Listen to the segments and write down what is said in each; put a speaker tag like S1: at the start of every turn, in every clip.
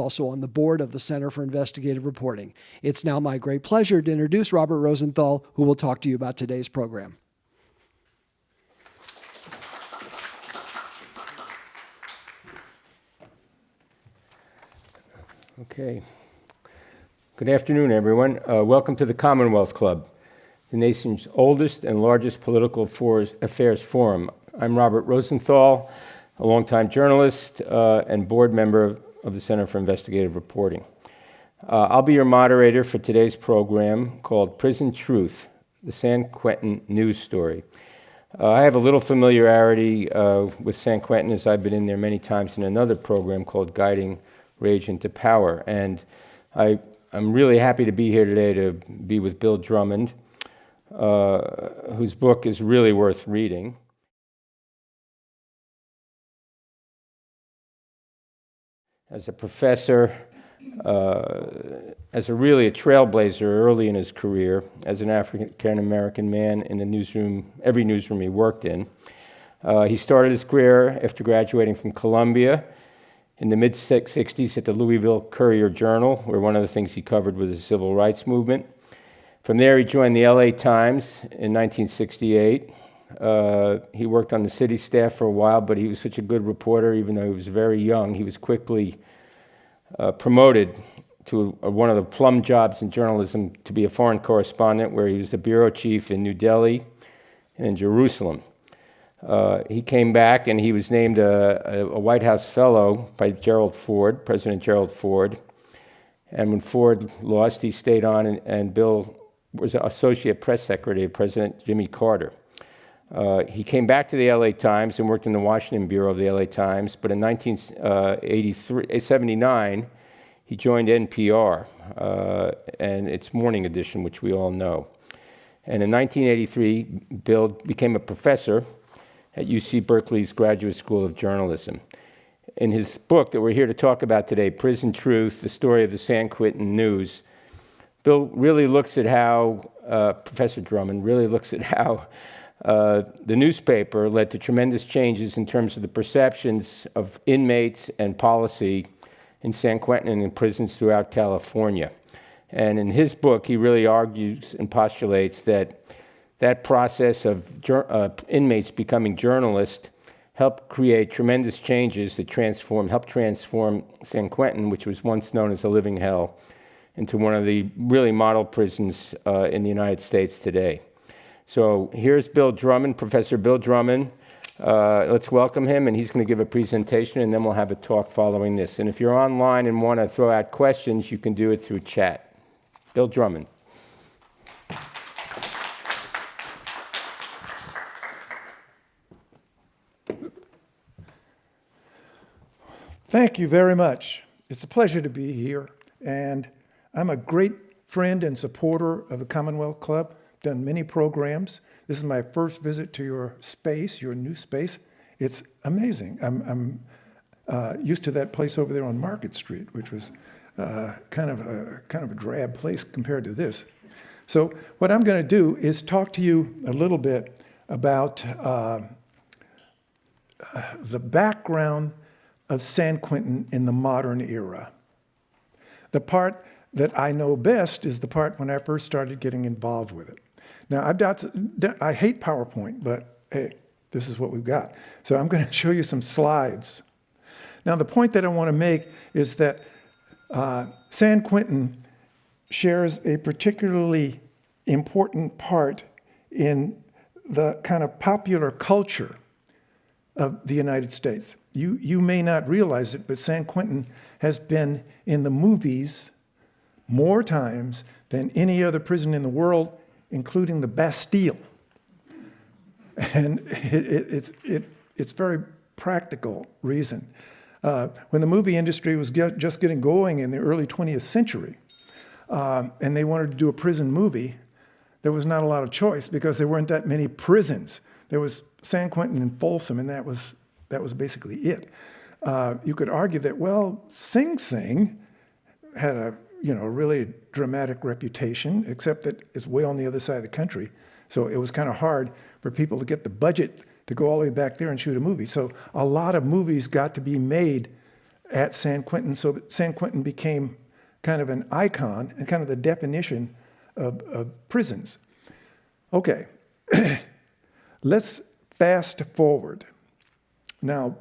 S1: also on the board of the Center for Investigative Reporting. It's now my great pleasure to introduce Robert Rosenthal, who will talk to you about today's program.
S2: Okay. Good afternoon, everyone. Welcome to the Commonwealth Club, the nation's oldest and largest political affairs forum. I'm Robert Rosenthal, a longtime journalist and board member of the Center for Investigative Reporting. I'll be your moderator for today's program called Prison Truth, the San Quentin News Story. I have a little familiarity with San Quentin, as I've been in there many times in another program called Guiding Rage into Power. And I'm really happy to be here today to be with Bill Drummond, whose book is really worth reading. As a professor, as a trailblazer early in his career, as an African-American man in the newsroom, every newsroom he worked in. He started his career after graduating from Columbia in the mid-60s at the Louisville Courier-Journal, where one of the things he covered was the civil rights movement. From there, he joined the LA Times in 1968. He worked on the city staff for a while, but he was such a good reporter, even though he was very young. He was quickly promoted to one of the plum jobs in journalism, to be a foreign correspondent, where he was the bureau chief in New Delhi and in Jerusalem. He came back and he was named a White House fellow by President Gerald Ford. And when Ford lost, he stayed on, and Bill was associate press secretary of President Jimmy Carter. He came back to the LA Times and worked in the Washington bureau of the LA Times, but in 1979, he joined NPR and its morning edition, which we all know. And in 1983, Bill became a professor at UC Berkeley's Graduate School of Journalism. In his book that we're here to talk about today, Prison Truth, the Story of the San Quentin News, Bill really looks at how, Professor Drummond really looks at how the newspaper led to tremendous changes in terms of the perceptions of inmates and policy in San Quentin and in prisons throughout California. And in his book, he really argues and postulates that that process of inmates becoming journalists helped create tremendous changes that helped transform San Quentin, which was once known as a living hell, into one of the really model prisons in the United States today. So here's Bill Drummond, Professor Bill Drummond. Let's welcome him, and he's going to give a presentation, and then we'll have a talk following this. And if you're online and want to throw out questions, you can do it through chat. Bill Drummond.
S3: Thank you very much. It's a pleasure to be here, and I'm a great friend and supporter of the Commonwealth Club. Done many programs. This is my first visit to your space, your new space. It's amazing. I'm used to that place over there on Market Street, which was kind of a drab place compared to this. So what I'm going to do is talk to you a little bit about the background of San Quentin in the modern era. The part that I know best is the part when I first started getting involved with it. Now, I hate PowerPoint, but hey, this is what we've got. So I'm going to show you some slides. Now, the point that I want to make is that San Quentin shares a particularly important part in the kind of popular culture of the United States. You may not realize it, but San Quentin has been in the movies more times than any other prison in the world, including the Bastille. And it's very practical reason. When the movie industry was just getting going in the early 20th century, and they wanted to do a prison movie, there was not a lot of choice because there weren't that many prisons. There was San Quentin and Folsom, and that was basically it. You could argue that, well, Sing Sing had a really dramatic reputation, except that it's way on the other side of the country. So it was kind of hard for people to get the budget to go all the way back there and shoot a movie. So a lot of movies got to be made at San Quentin so that San Quentin became kind of an icon and kind of the definition of prisons. Okay, let's fast forward. Now,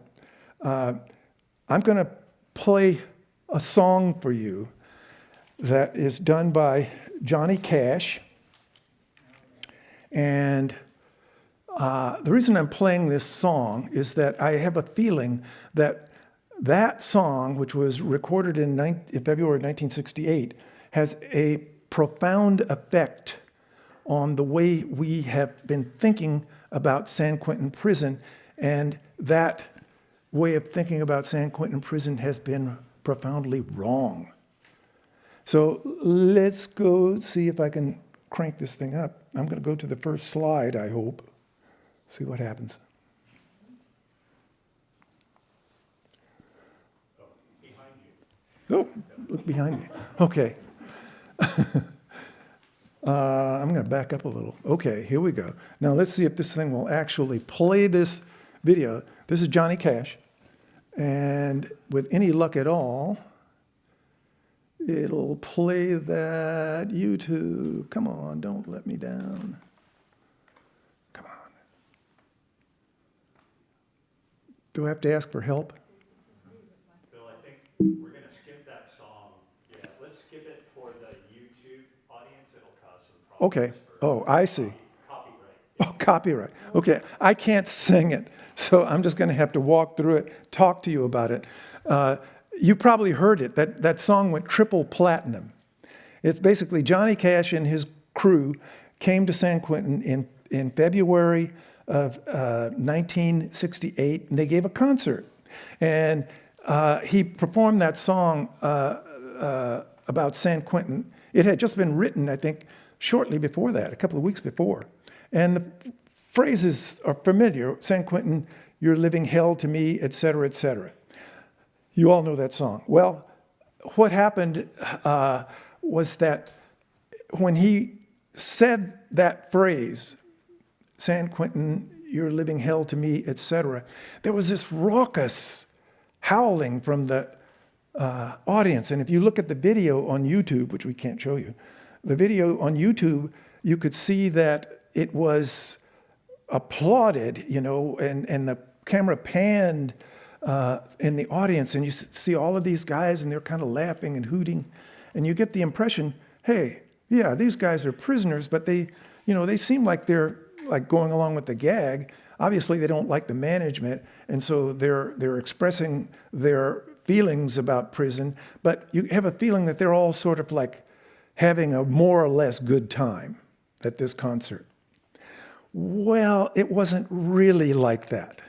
S3: I'm going to play a song for you that is done by Johnny Cash. And the reason I'm playing this song is that I have a feeling that that song, which was recorded in February 1968, has a profound effect on the way we have been thinking about San Quentin Prison, and that way of thinking about San Quentin Prison has been profoundly wrong. So let's go see if I can crank this thing up. I'm going to go to the first slide, I hope. See what happens.
S4: Behind you.
S3: Oh, look behind me. Okay. I'm going to back up a little. Okay, here we go. Now let's see if this thing will actually play this video. This is Johnny Cash. And with any luck at all, it'll play that YouTube. Come on, don't let me down. Come on. Do I have to ask for help?
S4: Bill, I think we're going to skip that song. Yeah, let's skip it for the YouTube audience. It'll cause some problems.
S3: Okay. Oh, I see.
S4: Copyright.
S3: Oh, copyright. Okay, I can't sing it, so I'm just going to have to walk through it, talk to you about it. You probably heard it. That song went triple platinum. It's basically Johnny Cash and his crew came to San Quentin in February of 1968, and they gave a concert. And he performed that song about San Quentin. It had just been written, I think, shortly before that, a couple of weeks before. And the phrases are familiar. San Quentin, you're living hell to me, et cetera, et cetera. You all know that song. Well, what happened was that when he said that phrase, San Quentin, you're living hell to me, et cetera, there was this raucous howling from the audience. And if you look at the video on YouTube, which we can't show you, the video on YouTube, you could see that it was applauded, you know, and the camera panned in the audience, and you see all of these guys, and they're kind of laughing and hooting, and you get the impression, hey, yeah, these guys are prisoners, but they seem like they're like going along with the gag. Obviously, they don't like the management, and so they're expressing their feelings about prison, but you have a feeling that they're all sort of like having a more or less good time at this concert. Well, it wasn't really like that.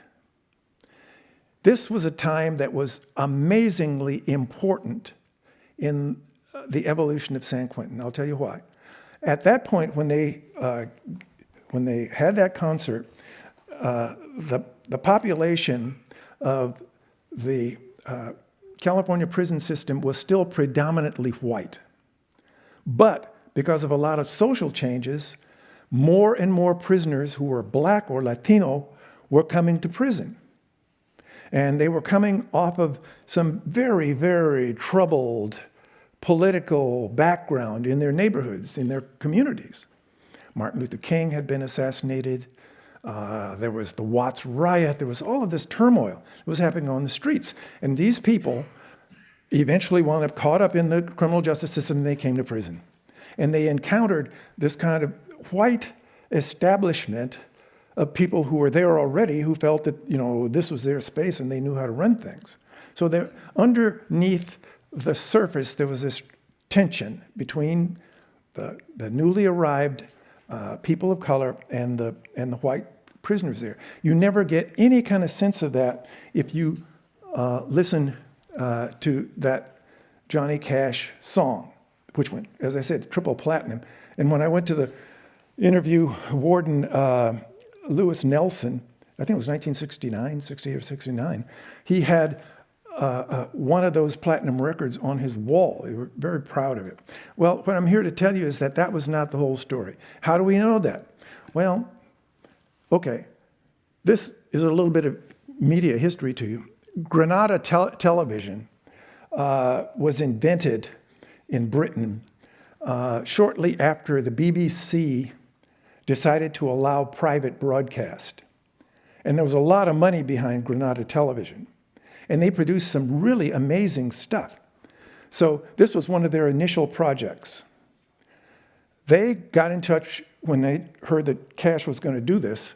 S3: This was a time that was amazingly important in the evolution of San Quentin. I'll tell you why. At that point, when they had that concert, the population of the California prison system was still predominantly white. But because of a lot of social changes, more and more prisoners who were black or Latino were coming to prison. And they were coming off of some very, very troubled political background in their neighborhoods, in their communities. Martin Luther King had been assassinated. There was the Watts riot. There was all of this turmoil that was happening on the streets. And these people eventually wound up caught up in the criminal justice system, and they came to prison. And they encountered this kind of white establishment of people who were there already, who felt that, you know, this was their space and they knew how to run things. So there, underneath the surface, there was this tension between the newly arrived people of color and the white prisoners there. You never get any kind of sense of that if you listen to that Johnny Cash song, which went, as I said, triple platinum. And when I went to the interview Warden Lewis Nelson, I think it was 1969, 68 or 69, he had one of those platinum records on his wall. They were very proud of it. Well, what I'm here to tell you is that that was not the whole story. How do we know that? Well, okay, this is a little bit of media history to you. Granada Television was invented in Britain shortly after the BBC decided to allow private broadcast. And there was a lot of money behind Granada Television. And they produced some really amazing stuff. So this was one of their initial projects. They got in touch when they heard that Cash was going to do this,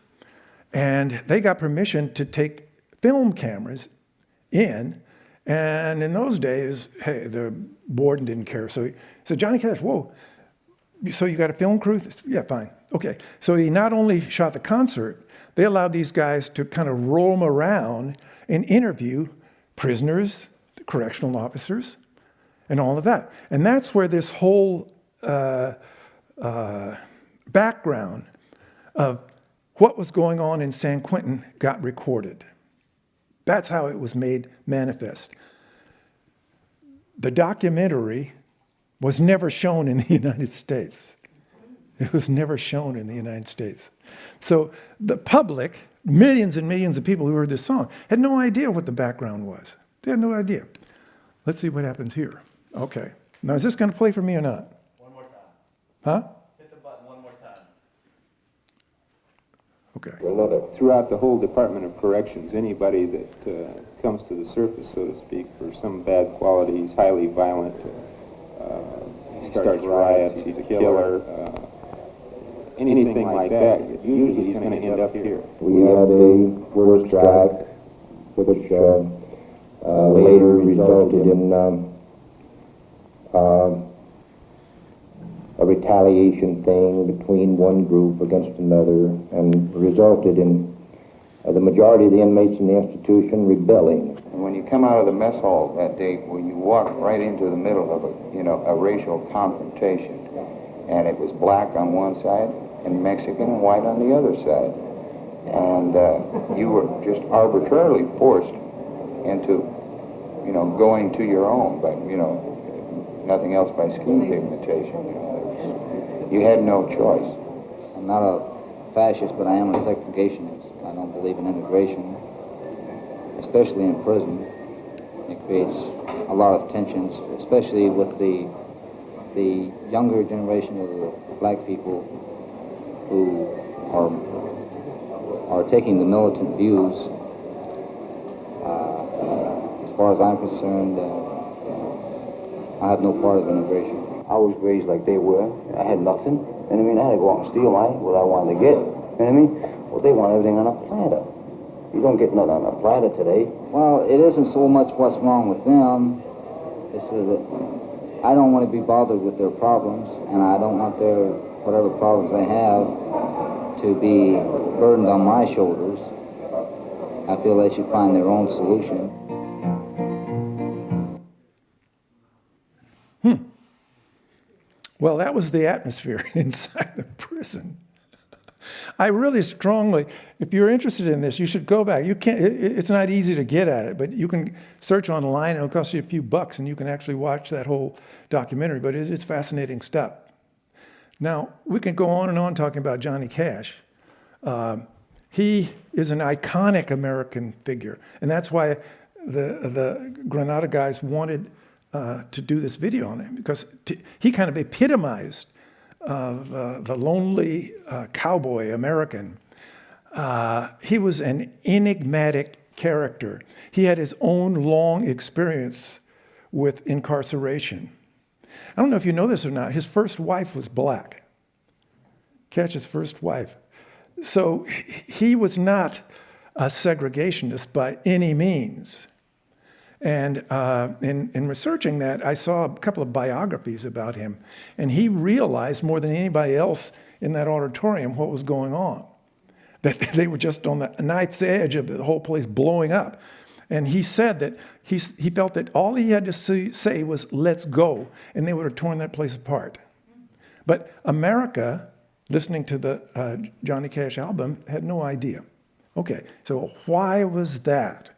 S3: and they got permission to take film cameras in. And in those days, hey, the board didn't care. So he said, Johnny Cash, whoa, so you got a film crew? Yeah, fine. Okay. So he not only shot the concert, they allowed these guys to kind of roam around and interview prisoners, correctional officers, and all of that. And that's where this whole background of what was going on in San Quentin got recorded. That's how it was made manifest. The documentary was never shown in the United States. It was never shown in the United States. So the public, millions and millions of people who heard this song, had no idea what the background was. They had no idea. Let's see what happens here. Okay. Now, is this going to play for me or not?
S4: One more time.
S3: Huh?
S4: Hit the button one more time.
S3: Okay.
S5: Throughout the whole Department of Corrections, anybody that comes to the surface, so to speak, for some bad quality, he's highly violent, he starts riots, he's a killer, anything like that, usually he's going to end up here.
S6: We had a work strike, which later resulted in a retaliation thing between one group against another, and resulted in the majority of the inmates in the institution rebelling.
S7: And when you come out of the mess hall that day, when you walk right into the middle of a racial confrontation, and it was black on one side and Mexican and white on the other side, and you were just arbitrarily forced into, going to your own, but nothing else by scheme pigmentation. You had no choice.
S8: I'm not a fascist, but I am a segregationist. I don't believe in integration, especially in prison. It creates a lot of tensions, especially with the younger generation of the black people who are taking the militant views. As far as I'm concerned, I have no part of integration.
S6: I was raised like they were. I had nothing. You know what I mean? I had to go out and steal what I wanted to get. You know what I mean? Well, they want everything on a platter. You don't get nothing on a platter today.
S8: Well, it isn't so much what's wrong with them. It's that I don't want to be bothered with their problems, and I don't want their whatever problems they have to be burdened on my shoulders. I feel they should find their own solution.
S3: Well, that was the atmosphere inside the prison. I really strongly, if you're interested in this, you should go back. You can't. It's not easy to get at it, but you can search online. And it'll cost you a few bucks, and you can actually watch that whole documentary. But it's fascinating stuff. Now we can go on and on talking about Johnny Cash. He is an iconic American figure, and that's why the Granada guys wanted to do this video on him, because he kind of epitomized the lonely cowboy American. He was an enigmatic character. He had his own long experience with incarceration. I don't know if you know this or not, his first wife was black. Cash's first wife. So he was not a segregationist by any means. And in researching that, I saw a couple of biographies about him, and he realized more than anybody else in that auditorium what was going on, that they were just on the knife's edge of the whole place blowing up. And he said that he felt that all he had to say was, let's go, and they would have torn that place apart. But America, listening to the Johnny Cash album, had no idea. Okay, so why was that?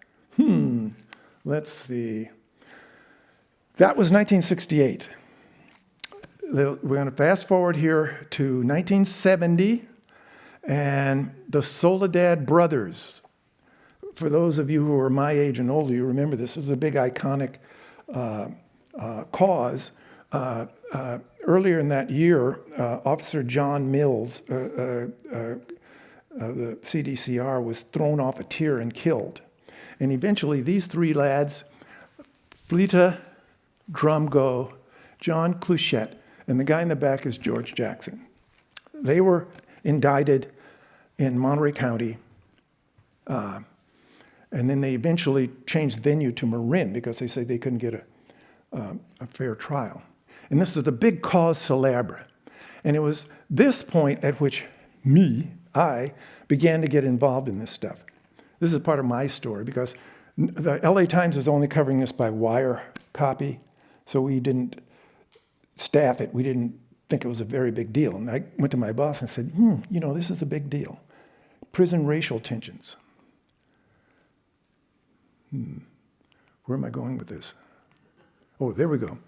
S3: Let's see. That was 1968. We're going to fast forward here to 1970, and the Soledad Brothers. For those of you who are my age and older, you remember this. This was a big iconic cause, earlier in that year, Officer John Mills, the CDCR, was thrown off a tier and killed. And eventually these three lads, Fleta Drumgo, John Cluchette, and the guy in the back is George Jackson. They were indicted in Monterey County, and then they eventually changed venue to Marin because they said they couldn't get a fair trial. And this is the big cause célèbre. And it was this point at which I began to get involved in this stuff. This is part of my story because the LA Times was only covering this by wire copy, so we didn't staff it. We didn't think it was a very big deal. And I went to my boss and said, this is a big deal. Prison racial tensions. Where am I going with this? Oh, there we go.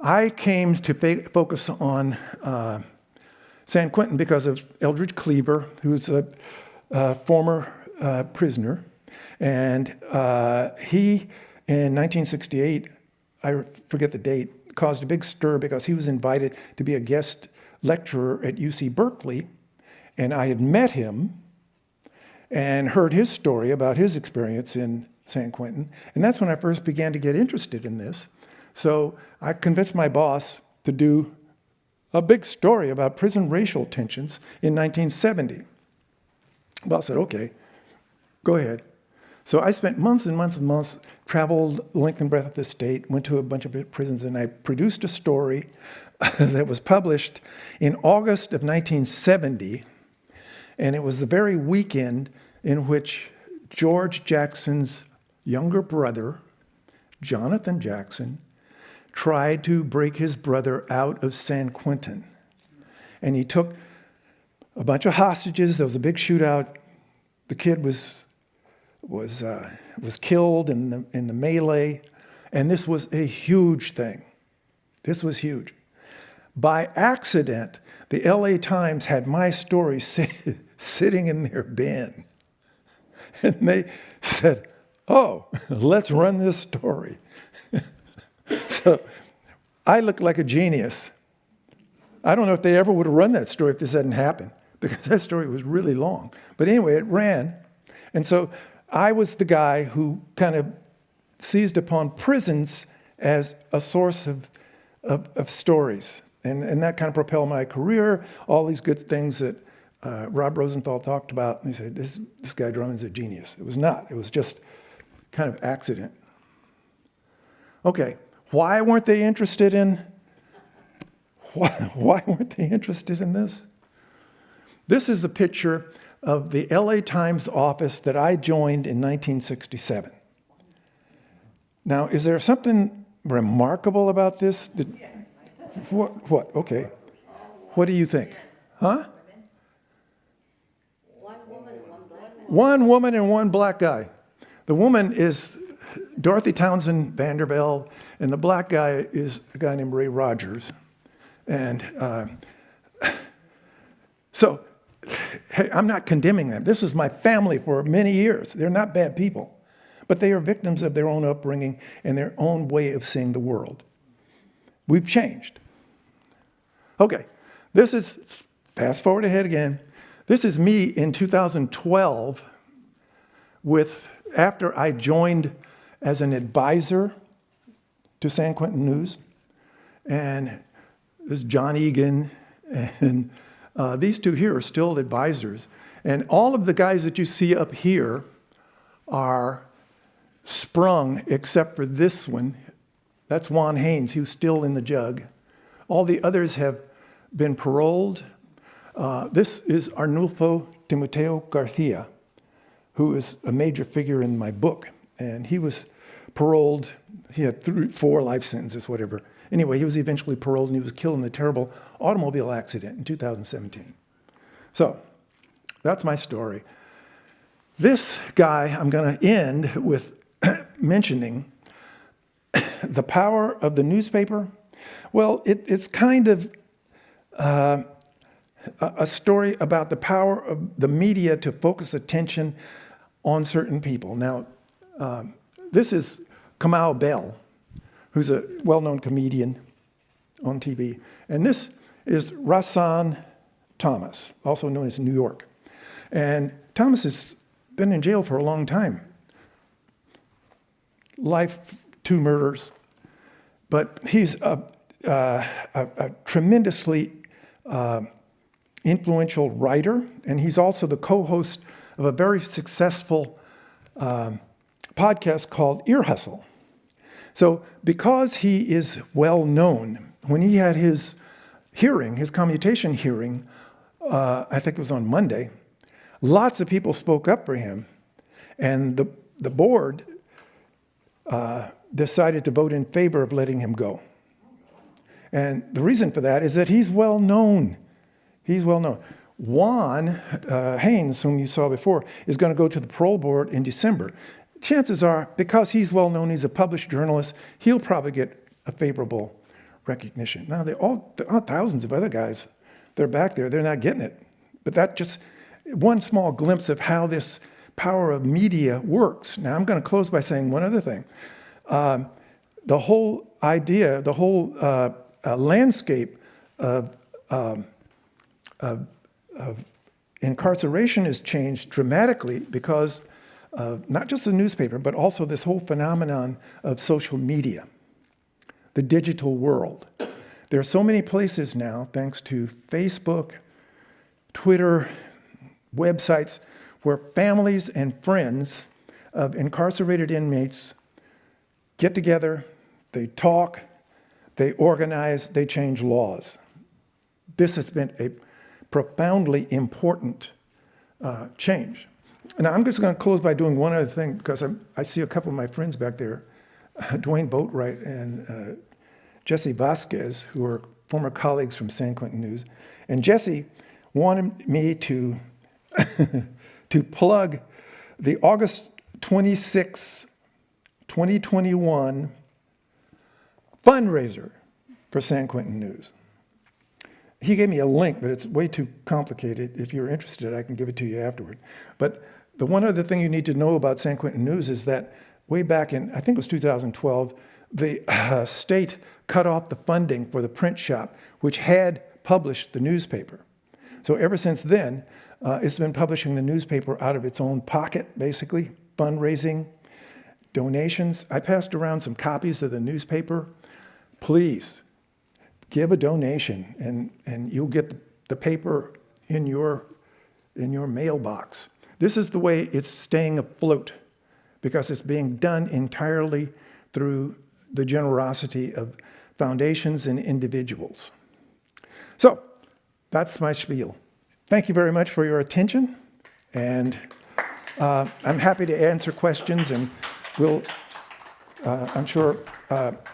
S3: I came to focus on San Quentin because of Eldridge Cleaver, who's a former prisoner. And he, in 1968, I forget the date, caused a big stir because he was invited to be a guest lecturer at UC Berkeley. And I had met him and heard his story about his experience in San Quentin. And that's when I first began to get interested in this. So I convinced my boss to do a big story about prison racial tensions in 1970. The boss said, okay, go ahead. So I spent months and months and months, traveled length and breadth of the state, went to a bunch of prisons, and I produced a story that was published in August of 1970. And it was the very weekend in which George Jackson's younger brother, Jonathan Jackson, tried to break his brother out of San Quentin. And he took a bunch of hostages. There was a big shootout. The kid was killed in the melee. And this was a huge thing. This was huge. By accident, the LA Times had my story sitting in their bin. And they said, oh, let's run this story. So I looked like a genius. I don't know if they ever would have run that story if this hadn't happened, because that story was really long. But anyway, it ran. And so I was the guy who kind of seized upon prisons as a source of stories. And that kind of propelled my career, all these good things that Rob Rosenthal talked about. And he said, this guy Drummond's a genius. It was not. It was just kind of accident. Okay, why weren't they interested in this? This is a picture of the LA Times office that I joined in 1967. Now, is there something remarkable about this? What? Okay. What do you think? Huh? One woman and one black guy. The woman is Dorothy Townsend Vanderbilt, and the black guy is a guy named Ray Rogers. And so, hey, I'm not condemning them. This was my family for many years. They're not bad people, but they are victims of their own upbringing and their own way of seeing the world. We've changed. Okay, this is, fast forward ahead again. This is me in 2012 after I joined as an advisor to San Quentin News. And this is John Egan, and these two here are still advisors. And all of the guys that you see up here are sprung, except for this one. That's Juan Haynes, who's still in the jug. All the others have been paroled. This is Arnulfo Timoteo Garcia, who is a major figure in my book. And he was paroled. He had 4 life sentences, whatever. Anyway, he was eventually paroled, and he was killed in a terrible automobile accident in 2017. So that's my story. This guy, I'm going to end with mentioning the power of the newspaper. Well, it's kind of a story about the power of the media to focus attention on certain people. Now, this is Kamau Bell, who's a well-known comedian on TV. And this is Rahsaan Thomas, also known as New York. And Thomas has been in jail for a long time. Life, 2 murders. But he's a tremendously influential writer, and he's also the co-host of a very successful podcast called Ear Hustle. So because he is well known, when he had his hearing, his commutation hearing, I think it was on Monday, lots of people spoke up for him, and the board decided to vote in favor of letting him go. And the reason for that is that he's well known. He's well known. Juan Haynes, whom you saw before, is going to go to the parole board in December. Chances are, because he's well known, he's a published journalist, he'll probably get a favorable recognition. Now, there are thousands of other guys that are back there, they're not getting it. But that just one small glimpse of how this power of media works. Now, I'm going to close by saying one other thing. The whole idea, the whole landscape of incarceration has changed dramatically because of not just the newspaper, but also this whole phenomenon of social media, the digital world. There are so many places now, thanks to Facebook, Twitter, websites, where families and friends of incarcerated inmates get together, they talk, they organize, they change laws. This has been a profoundly important change. And I'm just going to close by doing one other thing, because I see a couple of my friends back there, Dwayne Boatwright and Jesse Vasquez, who are former colleagues from San Quentin News. And Jesse wanted me to to plug the August 26, 2021 fundraiser for San Quentin News. He gave me a link, but it's way too complicated. If you're interested, I can give it to you afterward. But the one other thing you need to know about San Quentin News is that way back in, I think it was 2012, the state cut off the funding for the print shop, which had published the newspaper. So ever since then, it's been publishing the newspaper out of its own pocket, basically, fundraising, donations. I passed around some copies of the newspaper. Please, give a donation, and you'll get the paper in your mailbox. This is the way it's staying afloat, because it's being done entirely through the generosity of foundations and individuals. So that's my spiel. Thank you very much for your attention, and I'm happy to answer questions, and I'm sure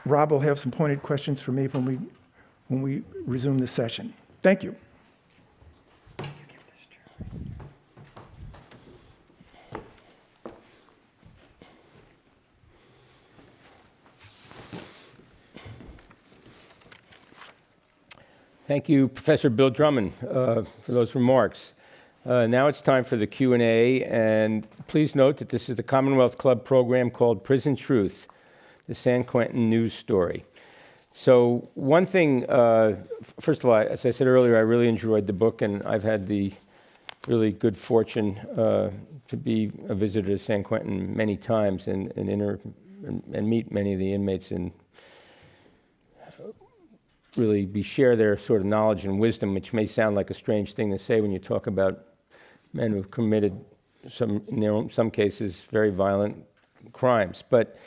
S3: Rob will have some pointed questions for me when we resume the session. Thank you.
S2: Thank you, Professor Bill Drummond, for those remarks. Now it's time for the Q&A, and please note that this is the Commonwealth Club program called Prison Truth, the San Quentin News Story. So one thing, first of all, as I said earlier, I really enjoyed the book, and I've had the really good fortune to be a visitor to San Quentin many times and meet many of the inmates and really share their sort of knowledge and wisdom, which may sound like a strange thing to say when you talk about men who've committed in some cases, very violent crimes. But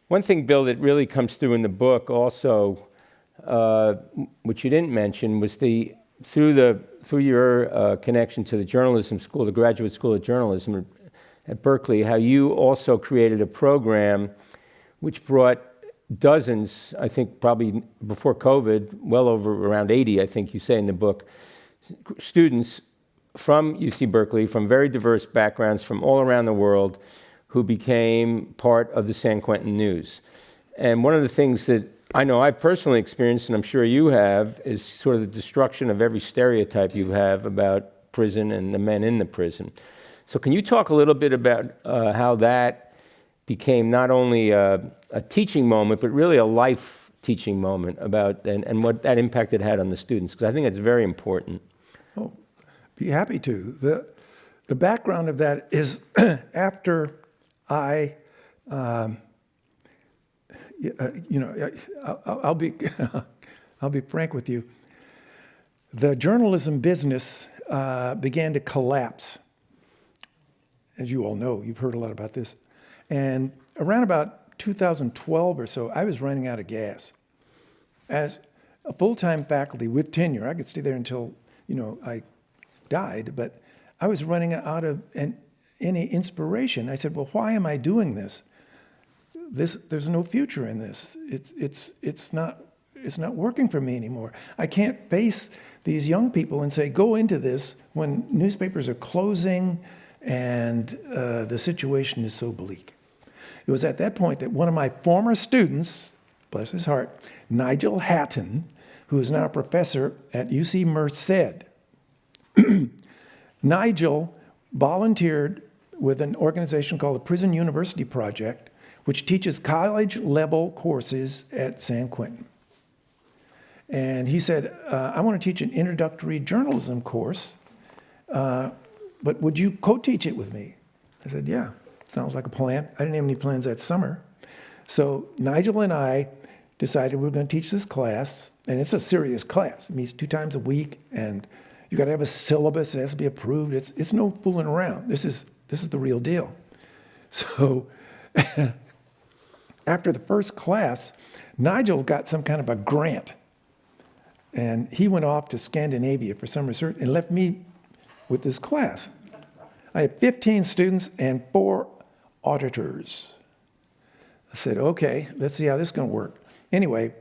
S2: one thing, Bill, that really comes through in the book also, which you didn't mention, was through your connection to the journalism school, the Graduate School of Journalism at Berkeley, how you also created a program which brought dozens, I think probably before COVID, well over around 80, I think you say in the book, students from UC Berkeley, from very diverse backgrounds from all around the world, who became part of the San Quentin News. And one of the things that I know I've personally experienced, and I'm sure you have, is sort of the destruction of every stereotype you have about prison and the men in the prison. So can you talk a little bit about how that became not only a teaching moment, but really a life teaching moment about and what that impact it had on the students, because I think it's very important.
S3: Oh, be happy to. The background of that is after I, I'll be I'll be frank with you. The journalism business began to collapse. As you all know, you've heard a lot about this. And around about 2012 or so, I was running out of gas. As a full-time faculty with tenure, I could stay there until, I died, but I was running out of any inspiration. I said, well, why am I doing this? There's no future in this. It's not working for me anymore. I can't face these young people and say, go into this when newspapers are closing and the situation is so bleak. It was at that point that one of my former students, bless his heart, Nigel Hatton, who is now a professor at UC Merced, Nigel volunteered with an organization called the Prison University Project, which teaches college-level courses at San Quentin. And he said, I want to teach an introductory journalism course, but would you co-teach it with me? I said, yeah, sounds like a plan. I didn't have any plans that summer. So Nigel and I decided we were going to teach this class, and it's a serious class. It meets 2 times a week, and you got to have a syllabus. It has to be approved. It's no fooling around. This is the real deal. So after the first class, Nigel got some kind of a grant, and he went off to Scandinavia for some research and left me with this class. I had 15 students and 4 auditors. I said, okay, let's see how this is going to work. Anyway,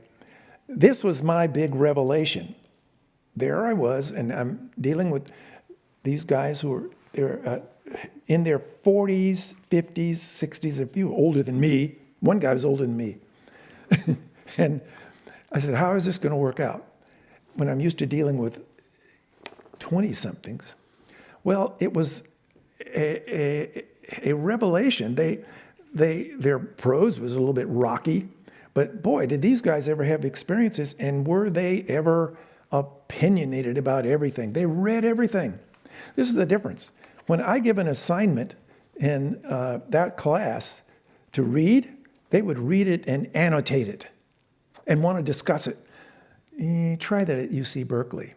S3: this was my big revelation. There I was, and I'm dealing with these guys who are in their 40s, 50s, 60s, a few older than me. One guy was older than me. And I said, how is this going to work out when I'm used to dealing with 20-somethings? Well, it was a revelation. Their prose was a little bit rocky, but boy, did these guys ever have experiences, and were they ever opinionated about everything. They read everything. This is the difference. When I give an assignment in that class to read, they would read it and annotate it and want to discuss it. Try that at UC Berkeley.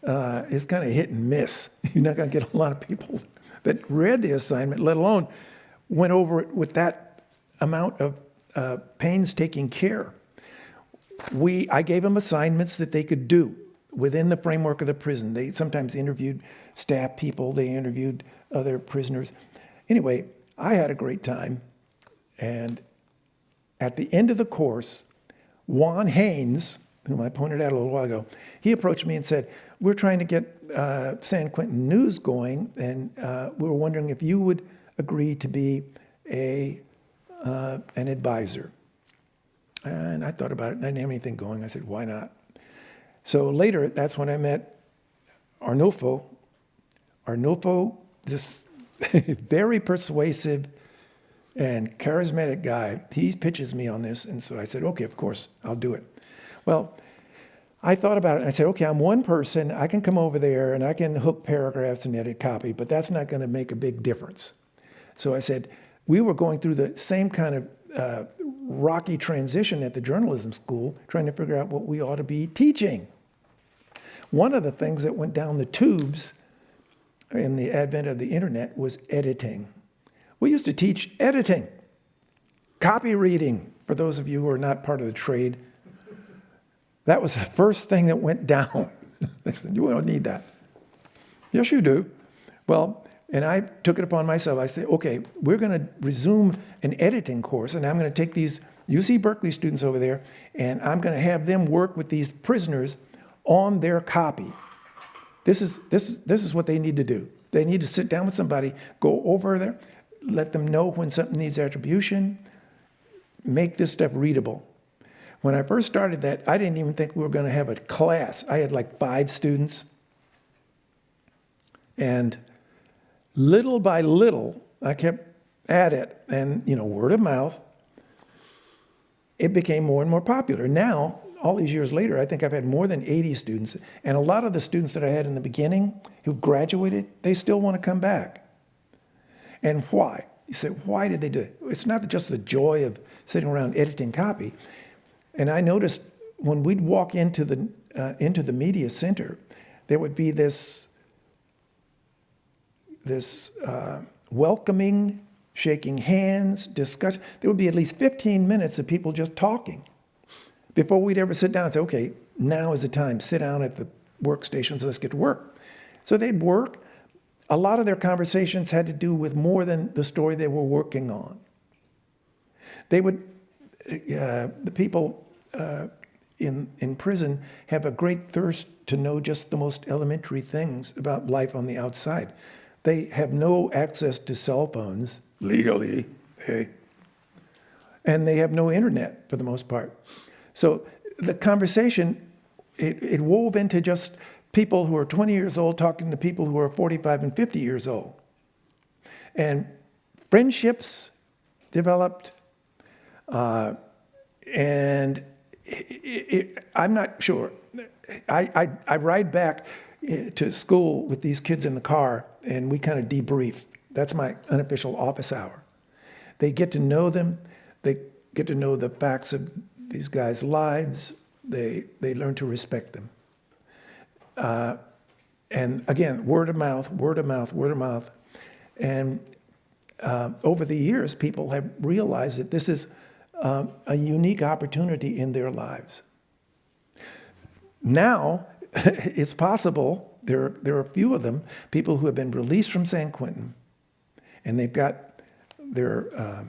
S3: It's kind of hit and miss. You're not going to get a lot of people that read the assignment, let alone went over it with that amount of painstaking care. I gave them assignments that they could do within the framework of the prison. They sometimes interviewed staff people, they interviewed other prisoners. Anyway, I had a great time. And at the end of the course, Juan Haynes, whom I pointed out a little while ago, he approached me and said, we're trying to get San Quentin News going, and we were wondering if you would agree to be an advisor. And I thought about it, and I didn't have anything going. I said, why not? So later, that's when I met Arnulfo. Arnulfo, this very persuasive and charismatic guy, he pitches me on this, and so I said, okay, of course, I'll do it. Well, I thought about it, and I said, okay, I'm one person, I can come over there, and I can hook paragraphs and edit copy, but that's not going to make a big difference. So I said, we were going through the same kind of rocky transition at the journalism school, trying to figure out what we ought to be teaching. One of the things that went down the tubes in the advent of the internet was editing. We used to teach editing, copy reading, for those of you who are not part of the trade. That was the first thing that went down. They said, you don't need that. Yes, you do. Well, and I took it upon myself. I said, okay, we're going to resume an editing course, and I'm going to take these UC Berkeley students over there, and I'm going to have them work with these prisoners on their copy. This is what they need to do. They need to sit down with somebody, go over there, let them know when something needs attribution, make this stuff readable. When I first started that, I didn't even think we were going to have a class. I had like 5 students. And little by little, I kept at it, and word of mouth, it became more and more popular. Now, all these years later, I think I've had more than 80 students, and a lot of the students that I had in the beginning who graduated, they still want to come back. And why? You say, why did they do it? It's not just the joy of sitting around editing copy. And I noticed when we'd walk into the media center, there would be this welcoming, shaking hands, discussion. There would be at least 15 minutes of people just talking before we'd ever sit down and say, okay, now is the time, sit down at the workstations, let's get to work. So they'd work. A lot of their conversations had to do with more than the story they were working on. They would, the people in prison have a great thirst to know just the most elementary things about life on the outside. They have no access to cell phones, legally, and they have no internet for the most part. So the conversation, it wove into just people who are 20 years old talking to people who are 45 and 50 years old. And friendships developed, and I'm not sure. I ride back to school with these kids in the car, and we kind of debrief. That's my unofficial office hour. They get to know them. They get to know the facts of these guys' lives. They learn to respect them. And again, word of mouth, word of mouth, word of mouth. And over the years, people have realized that this is a unique opportunity in their lives. Now, it's possible, there are a few of them, people who have been released from San Quentin, and they've got their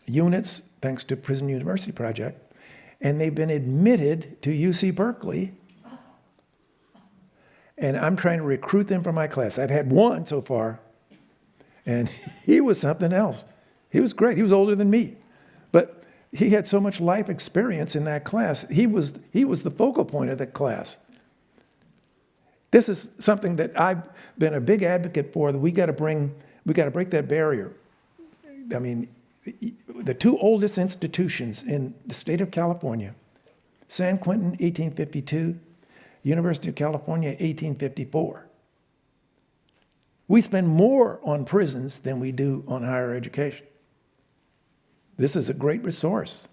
S3: units, thanks to Prison University Project, and they've been admitted to UC Berkeley, and I'm trying to recruit them for my class. I've had one so far, and he was something else. He was great. He was older than me, but he had so much life experience in that class. He was the focal point of that class. This is something that I've been a big advocate for, that we got to break that barrier. I mean, the two oldest institutions in the state of California, San Quentin, 1852, University of California, 1854. We spend more on prisons than we do on higher education. This is a great resource.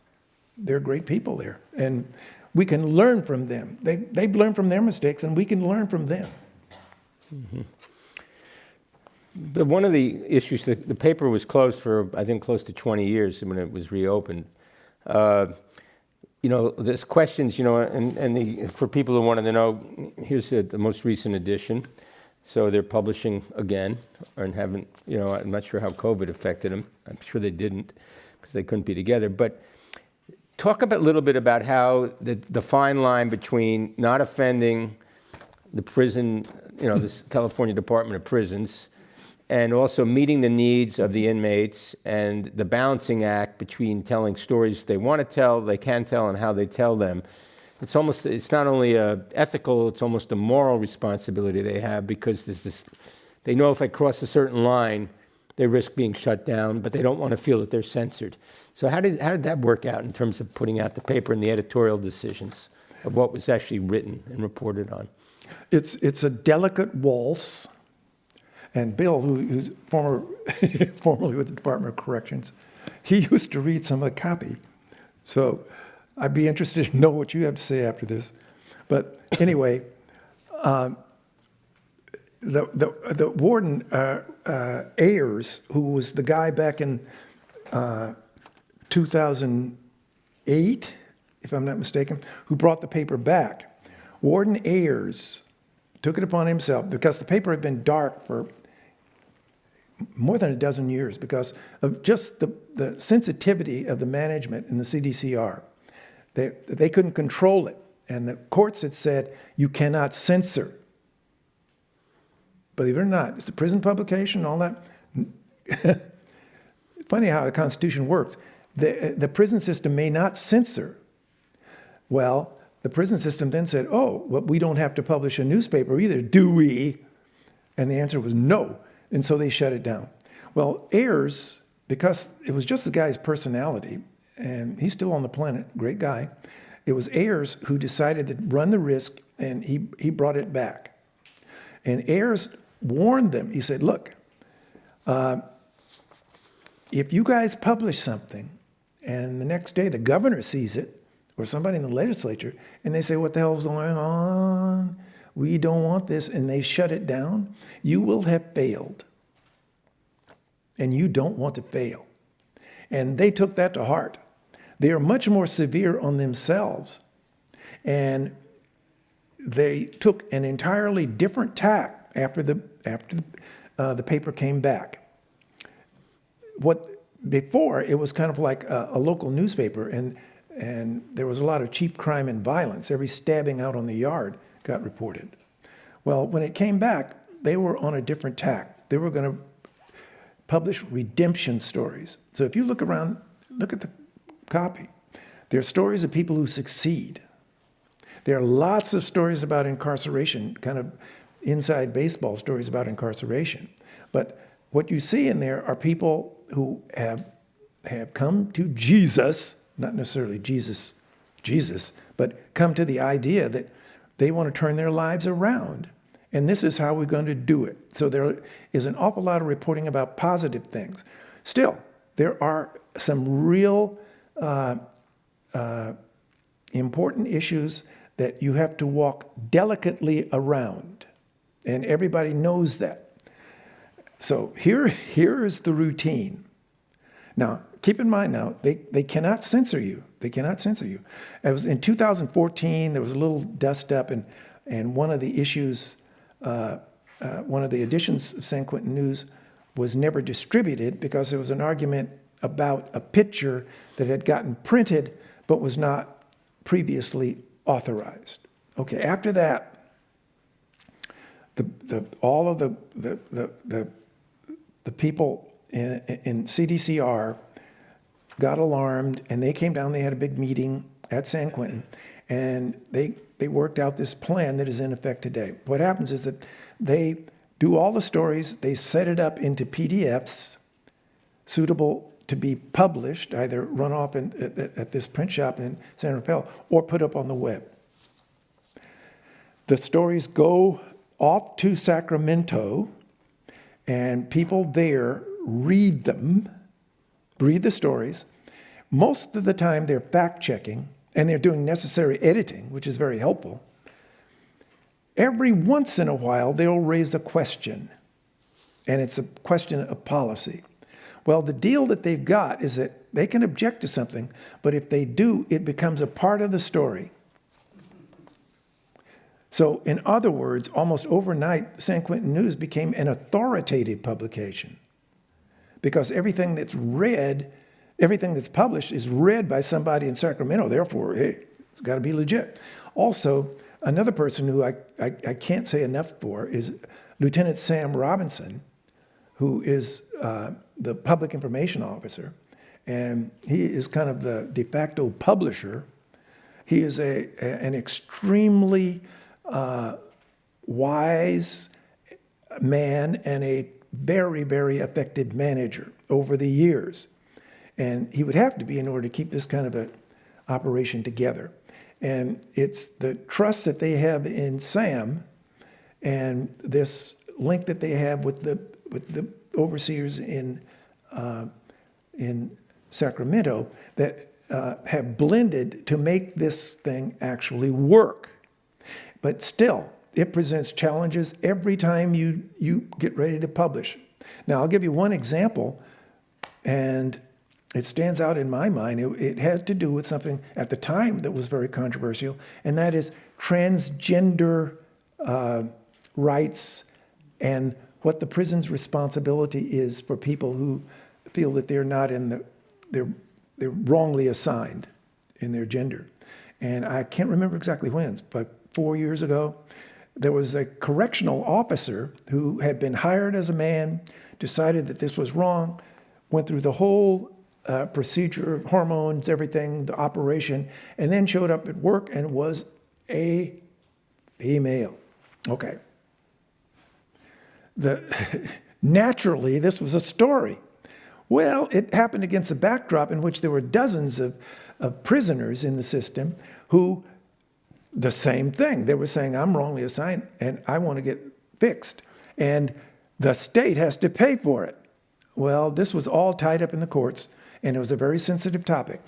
S3: They're great people there, and we can learn from them. They've learned from their mistakes, and we can learn from them.
S2: Mm-hmm. But one of the issues, the paper was closed for, I think, close to 20 years when it was reopened. There's questions, for people who wanted to know, here's the most recent edition. So they're publishing again, and haven't, I'm not sure how COVID affected them. I'm sure they didn't, because they couldn't be together. But talk a little bit about how the fine line between not offending the prison, this California Department of Prisons, and also meeting the needs of the inmates, and the balancing act between telling stories they want to tell, they can tell, and how they tell them. It's not only ethical, it's almost a moral responsibility they have, because they know if I cross a certain line, they risk being shut down, but they don't want to feel that they're censored. So how did that work out in terms of putting out the paper and the editorial decisions of what was actually written and reported on?
S3: It's a delicate waltz. And Bill, who's formerly with the Department of Corrections, he used to read some of the copy. So I'd be interested to know what you have to say after this. But anyway, the warden, Ayers, who was the guy back in 2008, if I'm not mistaken, who brought the paper back, Warden Ayers took it upon himself, because the paper had been dark for more than a dozen years because of just the sensitivity of the management in the CDCR. They couldn't control it. And the courts had said, you cannot censor. Believe it or not, it's a prison publication, all that. Funny how the Constitution works. The prison system may not censor. Well, the prison system then said, oh, well, we don't have to publish a newspaper either, do we? And the answer was no. And so they shut it down. Well, Ayers because it was just the guy's personality, and he's still on the planet, great guy. It was Ayers who decided to run the risk, and he brought it back. And Ayers warned them. He said, look, if you guys publish something and the next day the governor sees it or somebody in the legislature and they say, what the hell's going on? We don't want this, and they shut it down, you will have failed. And you don't want to fail. And they took that to heart. They are much more severe on themselves. And they took an entirely different tack after the paper came back. Before, it was kind of like a local newspaper, and there was a lot of cheap crime and violence. Every stabbing out on the yard got reported. Well, when it came back, they were on a different tack. They were going to publish redemption stories. So if you look around, look at the copy. There are stories of people who succeed. There are lots of stories about incarceration, kind of inside baseball stories about incarceration. But what you see in there are people who have come to Jesus, not necessarily Jesus, but come to the idea that they want to turn their lives around. And this is how we're going to do it. So there is an awful lot of reporting about positive things. Still, there are some real important issues that you have to walk delicately around. And everybody knows that. So here is the routine. Now, keep in mind now, they cannot censor you. They cannot censor you. It was in 2014, there was a little dust up, and one of the issues, one of the editions of San Quentin News was never distributed because there was an argument about a picture that had gotten printed but was not previously authorized. Okay, after that, all of the people in CDCR got alarmed, and they came down. They had a big meeting at San Quentin, and they worked out this plan that is in effect today. What happens is that they do all the stories, they set it up into PDFs suitable to be published, either run off at this print shop in San Rafael or put up on the web. The stories go off to Sacramento, and people there read them, read the stories. Most of the time they're fact-checking, and they're doing necessary editing, which is very helpful. Every once in a while, they'll raise a question, and it's a question of policy. Well, the deal that they've got is that they can object to something, but if they do, it becomes a part of the story. So in other words, almost overnight, San Quentin News became an authoritative publication because everything that's read, everything that's published is read by somebody in Sacramento. Therefore, hey, it's got to be legit. Also, another person who I can't say enough for is Lieutenant Sam Robinson, who is the public information officer, and he is kind of the de facto publisher. He is an extremely wise man and a very, very effective manager over the years. And he would have to be in order to keep this kind of an operation together. And it's the trust that they have in Sam and this link that they have with the overseers in Sacramento that have blended to make this thing actually work. But still, it presents challenges every time you get ready to publish. Now, I'll give you one example, and it stands out in my mind. It has to do with something at the time that was very controversial, and that is transgender rights and what the prison's responsibility is for people who feel that they're not they're wrongly assigned in their gender. And I can't remember exactly when, but 4 years ago, there was a correctional officer who had been hired as a man, decided that this was wrong, went through the whole procedure, hormones, everything, the operation, and then showed up at work and was a female. Okay. Naturally, this was a story. Well, it happened against a backdrop in which there were dozens of prisoners in the system who, the same thing, they were saying, I'm wrongly assigned and I want to get fixed. And the state has to pay for it. Well, this was all tied up in the courts, and it was a very sensitive topic.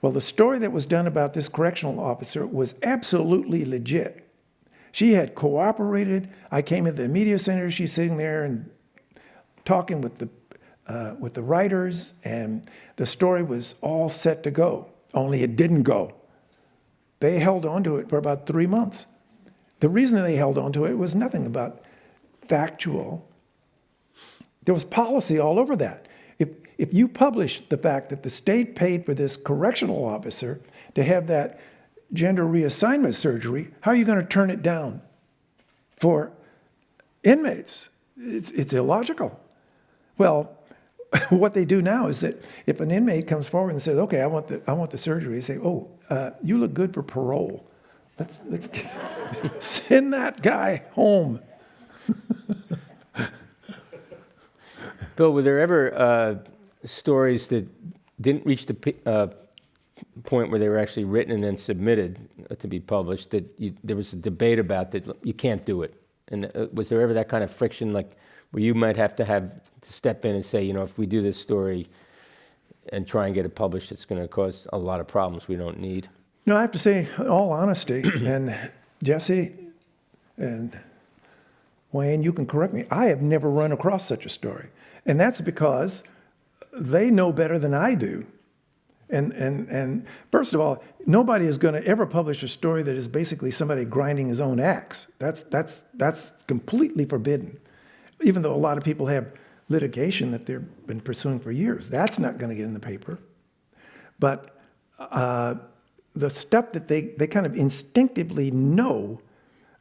S3: Well, the story that was done about this correctional officer was absolutely legit. She had cooperated. I came into the media center. She's sitting there and talking with the writers, and the story was all set to go, only it didn't go. They held on to it for about 3 months. The reason they held on to it was nothing about factual. There was policy all over that. If you publish the fact that the state paid for this correctional officer to have that gender reassignment surgery, how are you going to turn it down for inmates? It's illogical. Well, what they do now is that if an inmate comes forward and says, "Okay, I want the surgery," they say, "Oh, you look good for parole. Let's send that guy home."
S2: Bill, were there ever stories that didn't reach the point where they were actually written and then submitted to be published that there was a debate about that you can't do it? And was there ever that kind of friction, like where you might have to step in and say, if we do this story and try and get it published, it's going to cause a lot of problems we don't need?
S3: No, I have to say, in all honesty, and Jesse and Wayne, you can correct me, I have never run across such a story. And that's because they know better than I do. And first of all, nobody is going to ever publish a story that is basically somebody grinding his own axe. That's completely forbidden. Even though a lot of people have litigation that they've been pursuing for years, that's not going to get in the paper. But the stuff that they kind of instinctively know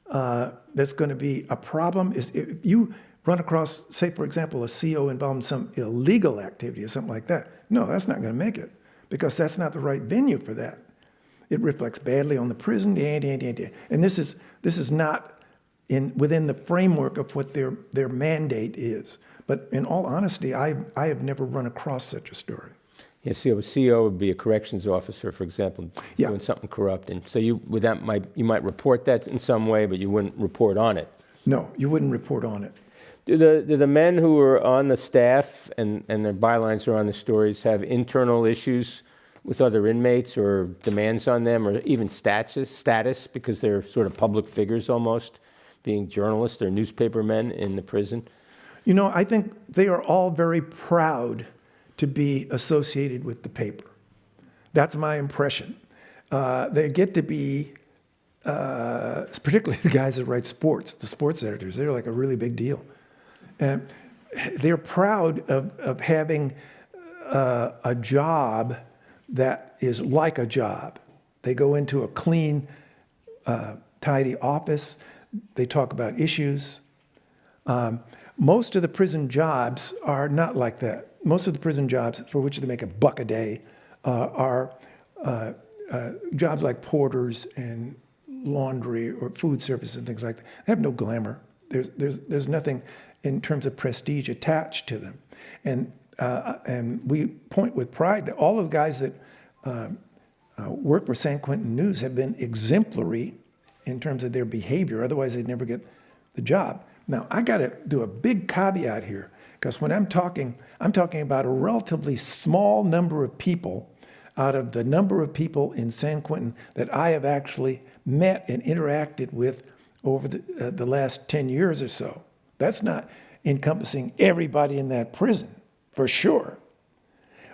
S3: that's going to be a problem is if you run across, say, for example, a CO involved in some illegal activity or something like that. No, that's not going to make it because that's not the right venue for that. It reflects badly on the prison, and this is not within the framework of what their mandate is. But in all honesty, I have never run across such a story.
S2: Yeah, so a CO would be a corrections officer, for example,
S3: Yeah.
S2: doing something corrupt, and so you might report that in some way, but you wouldn't report on it.
S3: No, you wouldn't report on it.
S2: Do the men who are on the staff and their bylines are on the stories have internal issues with other inmates or demands on them or even status because they're sort of public figures almost, being journalists or newspaper men in the prison?
S3: I think they are all very proud to be associated with the paper. That's my impression. They get to be, particularly the guys that write sports, the sports editors, they're like a really big deal. And they're proud of having a job that is like a job. They go into a clean, tidy office. They talk about issues. Most of the prison jobs are not like that. Most of the prison jobs for which they make $1 a day are jobs like porters and laundry or food service and things like that. They have no glamour. There's nothing in terms of prestige attached to them. And we point with pride that all of the guys that work for San Quentin News have been exemplary in terms of their behavior. Otherwise, they'd never get the job. Now, I got to do a big caveat here, because when I'm talking about a relatively small number of people out of the number of people in San Quentin that I have actually met and interacted with over the last 10 years or so. That's not encompassing everybody in that prison, for sure.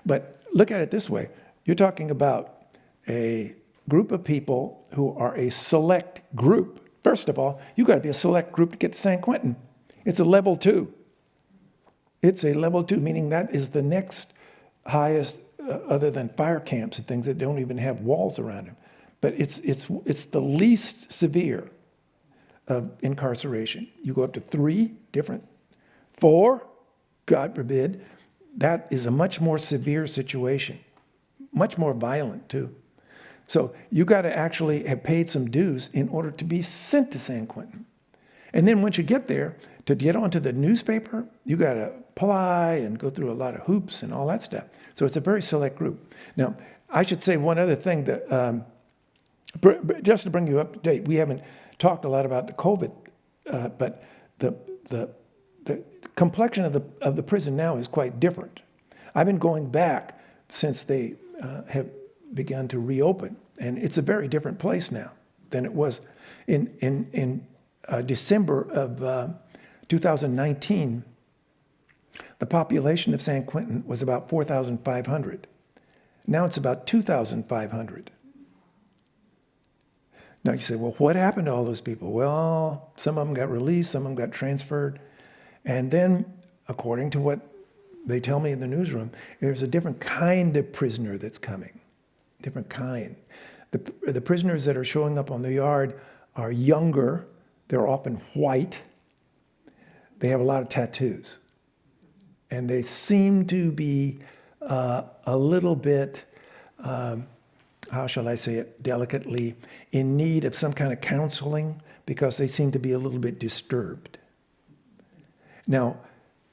S3: But look at it this way. You're talking about a group of people who are a select group. First of all, you've got to be a select group to get to San Quentin. It's a level 2. It's a level 2, meaning that is the next highest, other than fire camps and things that don't even have walls around them. But it's the least severe of incarceration. You go up to 3 different, 4, God forbid. That is a much more severe situation, much more violent too. So you got to actually have paid some dues in order to be sent to San Quentin. And then once you get there, to get onto the newspaper, you got to apply and go through a lot of hoops and all that stuff. So it's a very select group. Now, I should say one other thing that, just to bring you up to date, we haven't talked a lot about the COVID, but the complexion of the prison now is quite different. I've been going back since they have begun to reopen, and it's a very different place now than it was in December of 2019. The population of San Quentin was about 4,500. Now it's about 2,500. Now you say, well, what happened to all those people? Well, some of them got released, some of them got transferred. And then, according to what they tell me in the newsroom, there's a different kind of prisoner that's coming. Different kind. The prisoners that are showing up on the yard are younger. They're often white. They have a lot of tattoos. And they seem to be a little bit, how shall I say it delicately, in need of some kind of counseling because they seem to be a little bit disturbed. Now,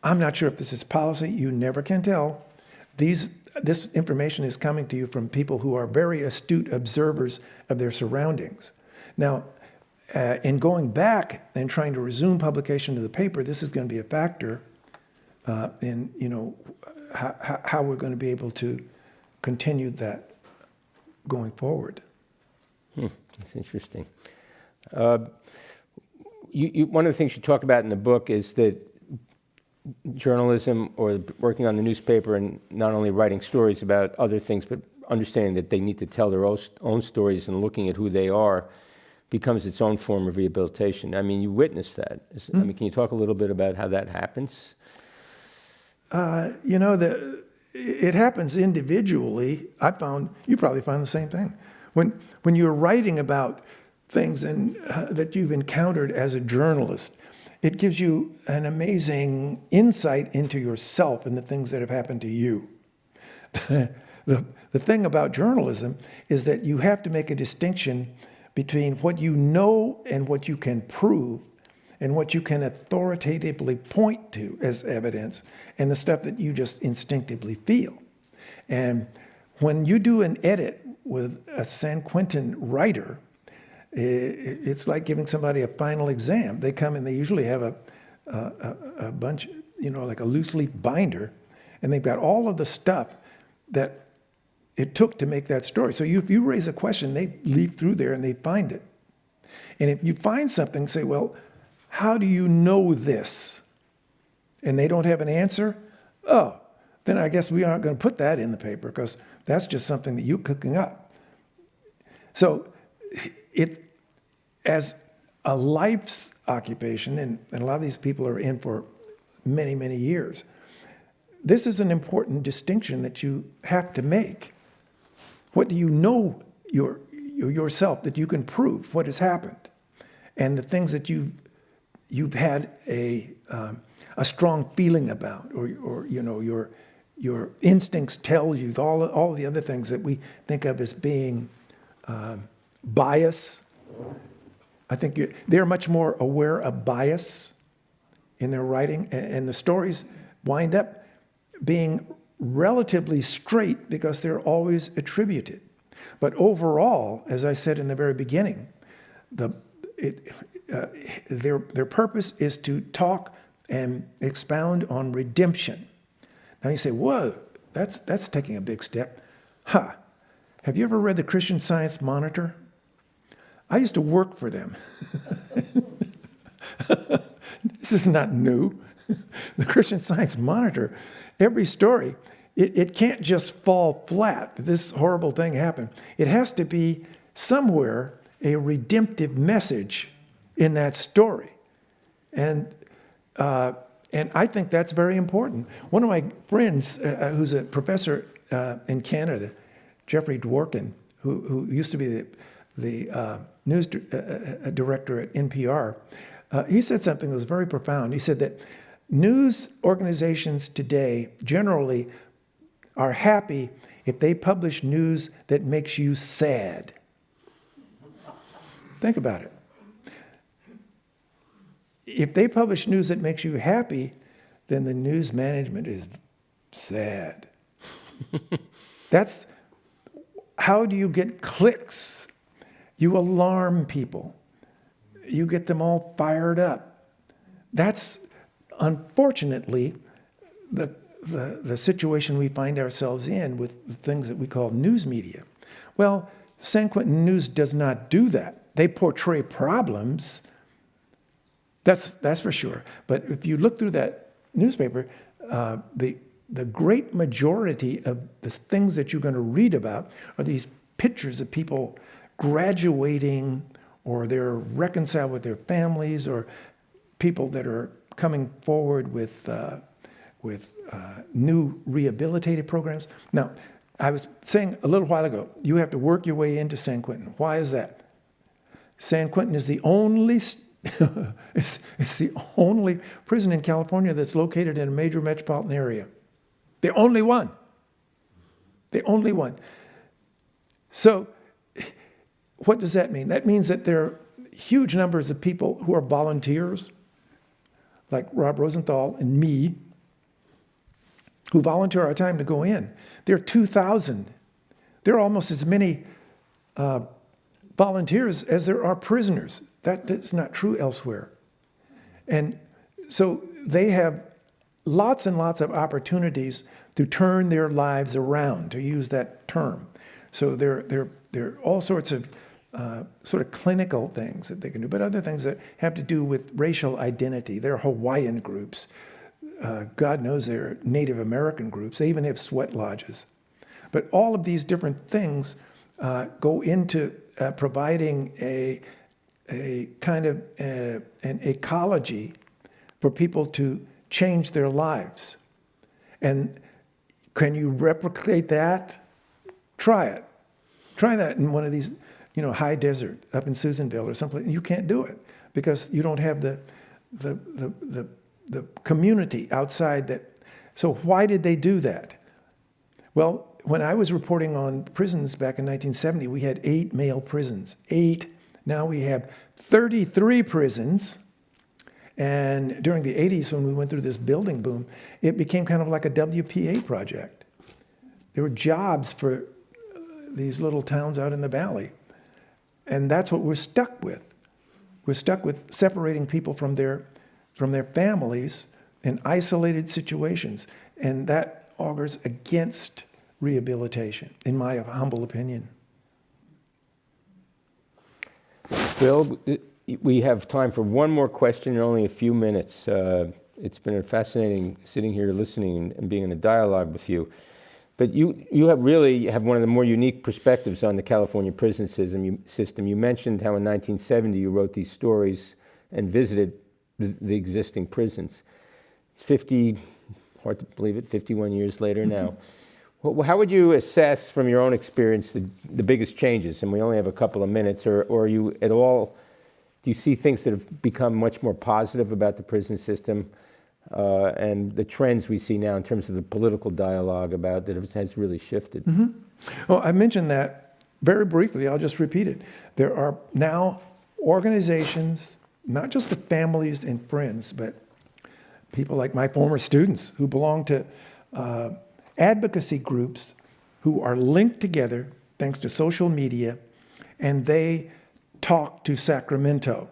S3: I'm not sure if this is policy. You never can tell. This information is coming to you from people who are very astute observers of their surroundings. Now, in going back and trying to resume publication of the paper, this is going to be a factor in how we're going to be able to continue that going forward.
S2: That's interesting. One of the things you talk about in the book is that journalism or working on the newspaper and not only writing stories about other things, but understanding that they need to tell their own stories and looking at who they are becomes its own form of rehabilitation. I mean, you witnessed that. I mean, can you talk a little bit about how that happens?
S3: It happens individually. I found, you probably find the same thing. When you're writing about things that you've encountered as a journalist, it gives you an amazing insight into yourself and the things that have happened to you. The thing about journalism is that you have to make a distinction between what you know and what you can prove and what you can authoritatively point to as evidence and the stuff that you just instinctively feel. And when you do an edit with a San Quentin writer, it's like giving somebody a final exam. They come and they usually have a bunch, like a loose leaf binder, and they've got all of the stuff that it took to make that story. So if you raise a question, they leaf through there and they find it. And if you find something, say, well, how do you know this? And they don't have an answer, then I guess we aren't going to put that in the paper because that's just something that you're cooking up. So as a life's occupation, and a lot of these people are in for many, many years, this is an important distinction that you have to make. What do you know yourself that you can prove what has happened? And the things that you've had a strong feeling about, or your instincts tell you, all the other things that we think of as being bias. I think they're much more aware of bias in their writing, and the stories wind up being relatively straight because they're always attributed. But overall, as I said in the very beginning, their purpose is to talk and expound on redemption. Now you say, whoa, that's taking a big step. Have you ever read the Christian Science Monitor? I used to work for them. This is not new. The Christian Science Monitor, every story, it can't just fall flat. This horrible thing happened. It has to be somewhere a redemptive message in that story. And I think that's very important. One of my friends, who's a professor in Canada, Jeffrey Dworkin, who used to be the news director at NPR, he said something that was very profound. He said that news organizations today generally are happy if they publish news that makes you sad. Think about it. If they publish news that makes you happy, then the news management is sad. That's how do you get clicks? You alarm people. You get them all fired up. That's unfortunately the situation we find ourselves in with the things that we call news media. Well, San Quentin News does not do that. They portray problems. That's for sure. But if you look through that newspaper, the great majority of the things that you're going to read about are these pictures of people graduating, or they're reconciled with their families, or people that are coming forward with new rehabilitative programs. Now, I was saying a little while ago, you have to work your way into San Quentin. Why is that? San Quentin is the only it's the only prison in California that's located in a major metropolitan area. The only one. The only one. So what does that mean? That means that there are huge numbers of people who are volunteers, like Rob Rosenthal and me, who volunteer our time to go in. There are 2,000. There are almost as many volunteers as there are prisoners. That is not true elsewhere. And so they have lots and lots of opportunities to turn their lives around, to use that term. So there are all sorts of sort of clinical things that they can do, but other things that have to do with racial identity. There are Hawaiian groups. God knows there are Native American groups. They even have sweat lodges. But all of these different things go into providing a kind of an ecology for people to change their lives. And can you replicate that? Try it. Try that in one of these, high desert up in Susanville or someplace. You can't do it because you don't have the community outside that. So why did they do that? Well, when I was reporting on prisons back in 1970, we had 8 male prisons. 8. Now we have 33 prisons. And during the 80s, when we went through this building boom, it became kind of like a WPA project. There were jobs for these little towns out in the valley. And that's what we're stuck with. We're stuck with separating people from their families in isolated situations. And that augurs against rehabilitation, in my humble opinion.
S2: Bill, we have time for one more question in only a few minutes. It's been fascinating sitting here listening and being in a dialogue with you. But you really have one of the more unique perspectives on the California prison system. You mentioned how in 1970 you wrote these stories and visited the existing prisons. It's hard to believe it, 51 years later now. Well, how would you assess from your own experience the biggest changes? And we only have a couple of minutes, or are you at all, do you see things that have become much more positive about the prison system and the trends we see now in terms of the political dialogue about that has really shifted?
S3: Mm-hmm. Well, I mentioned that very briefly. I'll just repeat it. There are now organizations, not just the families and friends, but people like my former students who belong to advocacy groups who are linked together thanks to social media, and they talk to Sacramento.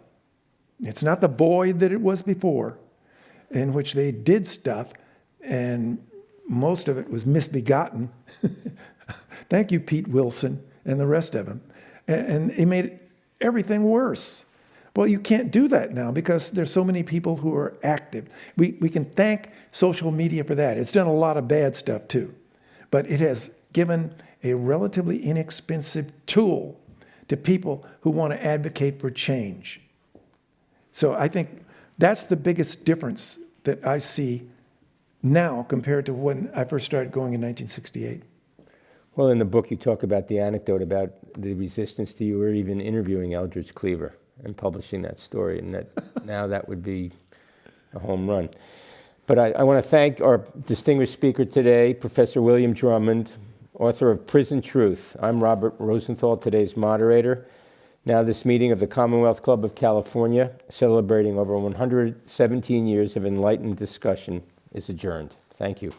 S3: It's not the void that it was before, in which they did stuff, and most of it was misbegotten. Thank you, Pete Wilson and the rest of them. And it made everything worse. Well, you can't do that now because there's so many people who are active. We can thank social media for that. It's done a lot of bad stuff too. But it has given a relatively inexpensive tool to people who want to advocate for change. So I think that's the biggest difference that I see now compared to when I first started going in 1968.
S2: Well, in the book you talk about the anecdote about the resistance to you or even interviewing Eldridge Cleaver and publishing that story, and that now that would be a home run. But I want to thank our distinguished speaker today, Professor William Drummond, author of Prison Truth. I'm Robert Rosenthal, today's moderator. Now this meeting of the Commonwealth Club of California, celebrating over 117 years of enlightened discussion is adjourned. Thank you.